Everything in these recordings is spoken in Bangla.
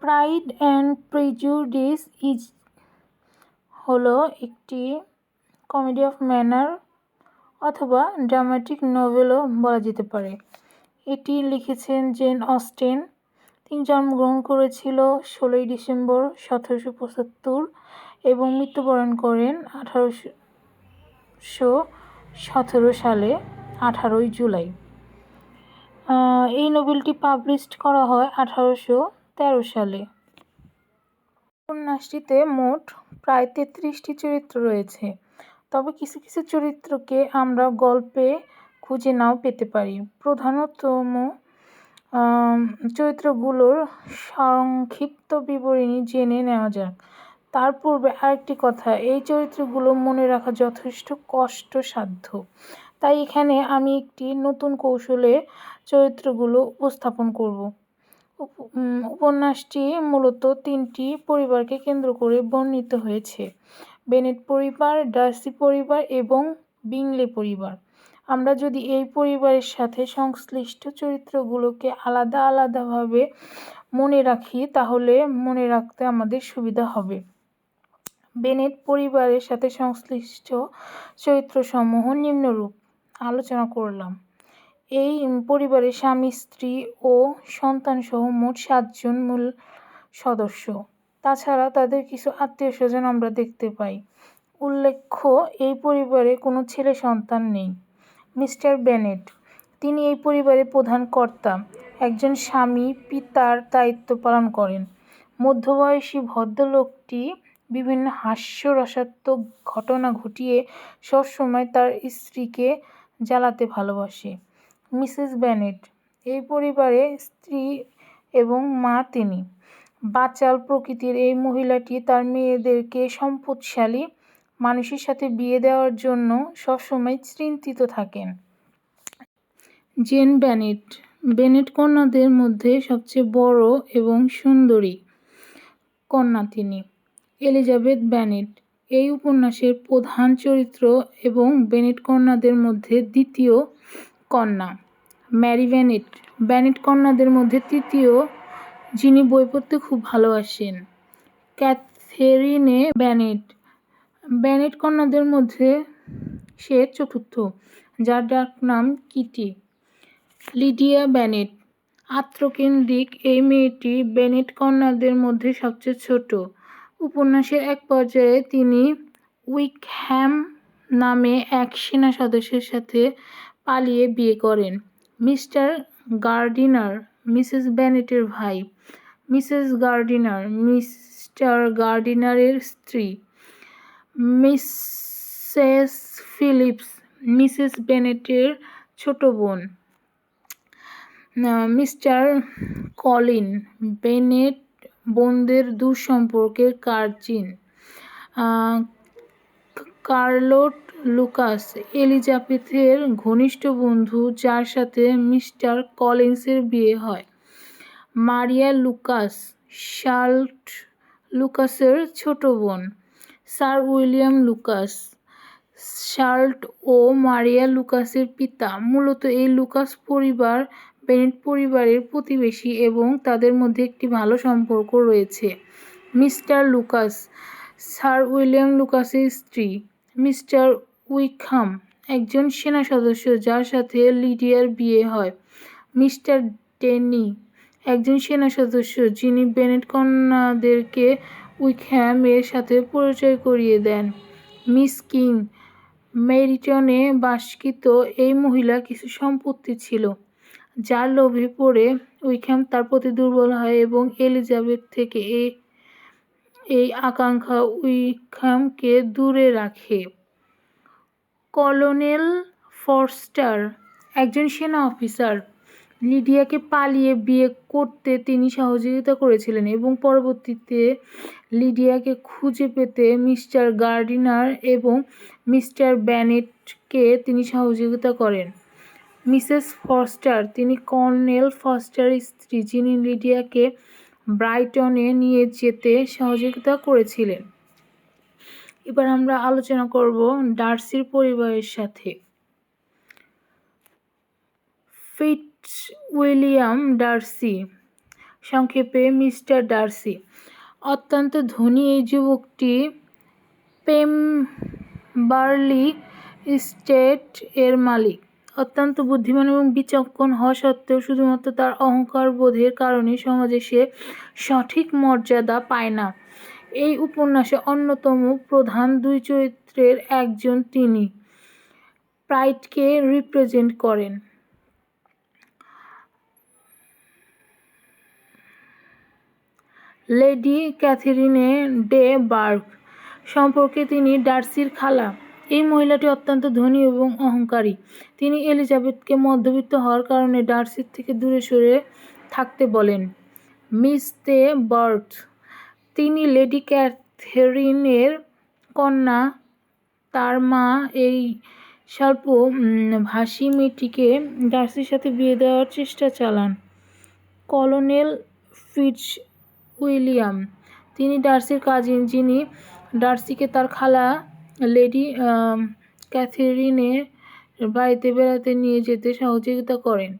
প্রাইড অ্যান্ড প্রেজুডিস হলো একটি কমেডি অফ ম্যানার অথবা ড্রামাটিক নভেলও বলা যেতে পারে। এটি লিখেছেন জেন অস্টেন। তিনি জন্মগ্রহণ করেছিল 16ই ডিসেম্বর 1775 এবং মৃত্যুবরণ করেন 1817 সালে 18ই জুলাই। এই নোবেলটি পাবলিশড করা হয় 1813 সালে। উপন্যাসটিতে মোট প্রায় 33টি চরিত্র রয়েছে, তবে কিছু কিছু চরিত্রকে আমরা গল্পে খুঁজে নাও পেতে পারি। প্রধানতম চরিত্রগুলোর সংক্ষিপ্ত বিবরণী জেনে নেওয়া যাক। তার পূর্বে আরেকটি কথা, এই চরিত্রগুলো মনে রাখা যথেষ্ট কষ্টসাধ্য, তাই এখানে আমি একটি নতুন কৌশলে চরিত্রগুলো উপস্থাপন করব। উপন্যাসটি মূলত 3টি পরিবারকে কেন্দ্র করে বর্ণিত হয়েছে: বেনেট পরিবার, ডার্সি পরিবার এবং বিংলে পরিবার। আমরা যদি এই পরিবারের সাথে সংশ্লিষ্ট চরিত্রগুলোকে আলাদা আলাদাভাবে মনে রাখি তাহলে মনে রাখতে আমাদের সুবিধা হবে। বেনেট পরিবারের সাথে সংশ্লিষ্ট চরিত্রসমূহ নিম্নরূপ আলোচনা করলাম। এই পরিবারের স্বামী, স্ত্রী ও সন্তানসহ মোট 7 জন মূল সদস্য। তাছাড়া তাদের কিছু আত্মীয়স্বজন আমরা দেখতে পাই। উল্লেখ্য, এই পরিবারে কোনো ছেলে সন্তান নেই। মিস্টার বেনেট, তিনি এই পরিবারের প্রধান কর্তা। একজন স্বামী পিতার দায়িত্ব পালন করেন। মধ্যবয়সী ভদ্রলোকটি বিভিন্ন হাস্যরসাত্মক ঘটনা ঘটিয়ে সবসময় তার স্ত্রীকে জ্বালাতে ভালোবাসে। মিসেস বেনেট, এই পরিবারের স্ত্রী এবং মা তিনি। বাচাল প্রকৃতির এই মহিলাটি তার মেয়েদেরকে সম্পদশালী মানুষের সাথে বিয়ে দেওয়ার জন্য সবসময় চিন্তিত থাকেন। জেন বেনেট, বেনেট কন্যাদের মধ্যে সবচেয়ে বড় এবং সুন্দরী কন্যা তিনি। এলিজাবেথ বেনেট, এই উপন্যাসের প্রধান চরিত্র এবং বেনেট কন্যাদের মধ্যে দ্বিতীয় কন্যা। ম্যারি বেনেট, বেনেট কন্যাদের মধ্যে তৃতীয়, যিনি বই পড়তে খুব ভালোবাসেন। ক্যাথেরিনে বেনেট, বেনেট কন্যাদের মধ্যে সে চতুর্থ, যার ডাকনাম কিটি। লিডিয়া বেনেট, আত্মকেন্দ্রিক এই মেয়েটি বেনেট কন্যাদের মধ্যে সবচেয়ে ছোট। উপন্যাসের এক পর্যায়ে তিনি উইকহ্যাম নামে এক সেনা সদস্যের সাথে পালিয়ে বিয়ে করেন। মিস্টার গার্ডিনার, মিসেস বেনেটের ভাই। মিসেস গার্ডিনার, মিস্টার গার্ডিনারের স্ত্রী। মিসেস ফিলিপস, মিসেস বেনেটের ছোট বোন। মিস্টার কলিন, বেনেট বোনদের দূর সম্পর্কের কাজিন। কার্লোট লুকাস, এলিজাবেথের ঘনিষ্ঠ বন্ধু, যার সাথে মিস্টার কলিন্সের বিয়ে হয়। মারিয়া লুকাস, শার্লট লুকাসের ছোট বোন। স্যার উইলিয়াম লুকাস, শার্লট ও মারিয়া লুকাসের পিতা। মূলত এই লুকাস পরিবার বেনেট পরিবারের প্রতিবেশী এবং তাদের মধ্যে একটি ভালো সম্পর্ক রয়েছে। মিস্টার লুকাস, স্যার উইলিয়াম লুকাসের স্ত্রী। মিস্টার উইকহাম, একজন সেনা সদস্য যার সাথে লিডিয়ার বিয়ে হয়। মিস্টার ডেনি, একজন সেনা সদস্য যিনি বেনেট কন্যাদেরকে উইকহ্যাম এর সাথে পরিচয় করিয়ে দেন। মিস কিং, মেরিটনে বাসকৃত এই মহিলা কিছু সম্পত্তি ছিল, যার লোভে পড়ে উইকহ্যাম তার প্রতি দুর্বল হয় এবং এলিজাবেথ থেকে এই আকাঙ্ক্ষা উইকহ্যামকে দূরে রাখে। কলোনেল ফরস্টার, একজন সেনা অফিসার। লিডিয়াকে পালিয়ে বিয়ে করতে তিনি সহযোগিতা করেছিলেন এবং পরবর্তীতে লিডিয়াকে খুঁজে পেতে মিস্টার গার্ডিনার এবং মিস্টার বেনেটকে তিনি সহযোগিতা করেন। মিসেস ফরস্টার, তিনি কর্নেল ফরস্টারের স্ত্রী, যিনি লিডিয়াকে ব্রাইটনে নিয়ে যেতে সহযোগিতা করেছিলেন। এবার আমরা আলোচনা করব ডার্সির পরিবারের সাথে। ফিটজউইলিয়াম ডার্সি সংক্ষেপে মিস্টার ডার্সি। অত্যন্ত ধনী এই যুবকটি পেমবার্লি স্টেট এর মালিক। অত্যন্ত বুদ্ধিমান এবং বিচক্ষণ হওয়া সত্ত্বেও শুধুমাত্র তার অহংকার বোধের কারণে সমাজে সে সঠিক মর্যাদা পায় না। এই উপন্যাসে অন্যতম প্রধান দুই চরিত্রের একজন তিনি প্রাইডকে রিপ্রেজেন্ট করেন। লেডি ক্যাথেরিনে ডে বার্গ সম্পর্কে তিনি ডার্সির খালা। এই মহিলাটি অত্যন্ত ধনী এবং অহংকারী। তিনি এলিজাবেথকে মধ্যবিত্ত হওয়ার কারণে ডার্সির থেকে দূরে সরে থাকতে বলেন। মিস দে বার্গ, তিনি লেডি ক্যাথেরিনের কন্যা। তার মা এই স্বল্প ভাষী মেয়েটিকে ডার্সির সাথে বিয়ে দেওয়ার চেষ্টা চালান। কলোনেল ফিটজ উইলিয়াম, তিনি ডার্সির কাজিন, যিনি ডার্সিকে তার খালা লেডি ক্যাথেরিনের বাড়িতে বেড়াতে নিয়ে যেতে সহযোগিতা করেন।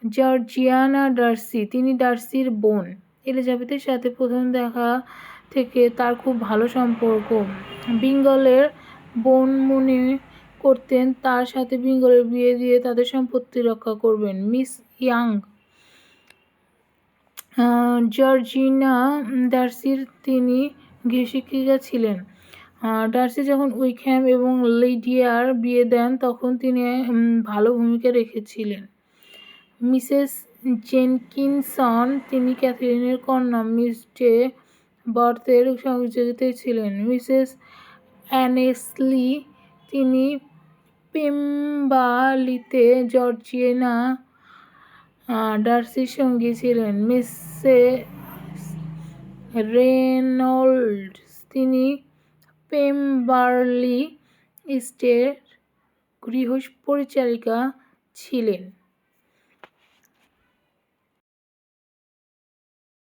জর্জিয়ানা ডার্সি, তিনি ডার্সির বোন। এলিজাবেথের সাথে প্রথম দেখা থেকে তার খুব ভালো সম্পর্ক। বিঙ্গলের বোন মনে করতেন তার সাথে বিঙ্গলের বিয়ে দিয়ে তাদের সম্পত্তি রক্ষা করবেন। মিস ইয়াং, জর্জিনা ডার্সির তিনি গৃহশিক্ষিকা ছিলেন। ডার্সি যখন উইকহ্যাম এবং লিডিয়ার বিয়ে দেন তখন তিনি ভালো ভূমিকা রেখেছিলেন। মিসেস জেনকিনসন, তিনি ক্যাথেরিনের কন্যা। মিস ডে বার্থের সহযোগিতায় ছিলেন। মিসেস অ্যানেসলি, তিনি পেমবার্লিতে জর্জিনা ডার্সির সঙ্গী ছিলেন। মিসেস রেনল্ডস, তিনি পেমবার্লি স্টেট গৃহ পরিচারিকা ছিলেন।